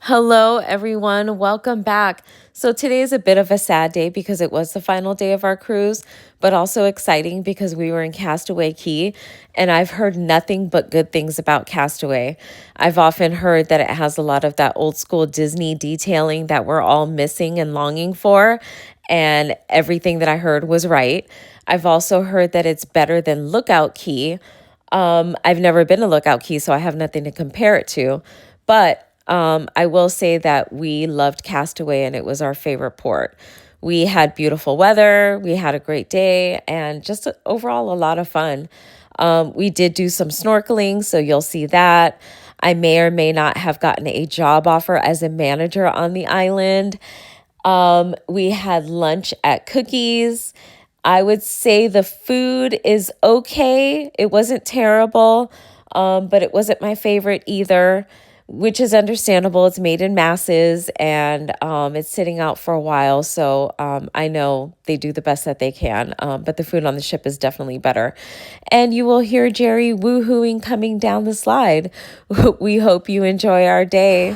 Hello, everyone. Welcome back. So, today is a bit of a sad day because it was the final day of our cruise, but also exciting because we were in Castaway Key, and I've heard nothing but good things about Castaway. I've often heard that it has a lot of that old school Disney detailing that we're all missing and longing for, and everything that I heard was right. I've also heard that it's better than Lookout Key. I've never been to Lookout Key, so I have nothing to compare it to. But I will say that we loved Castaway and it was our favorite port. We had beautiful weather, we had a great day, and just overall a lot of fun. We did do some snorkeling, so you'll see that. I may or may not have gotten a job offer as a manager on the island. We had lunch at Cookies. I would say the food is okay. It wasn't terrible, but it wasn't my favorite either, which is understandable. It's made in masses and it's sitting out for a while. So I know they do the best that they can, but the food on the ship is definitely better. And you will hear Jerry woohooing coming down the slide. We hope you enjoy our day.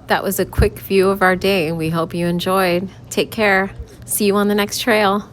That was a quick view of our day. We hope you enjoyed. Take care. See you on the next trail.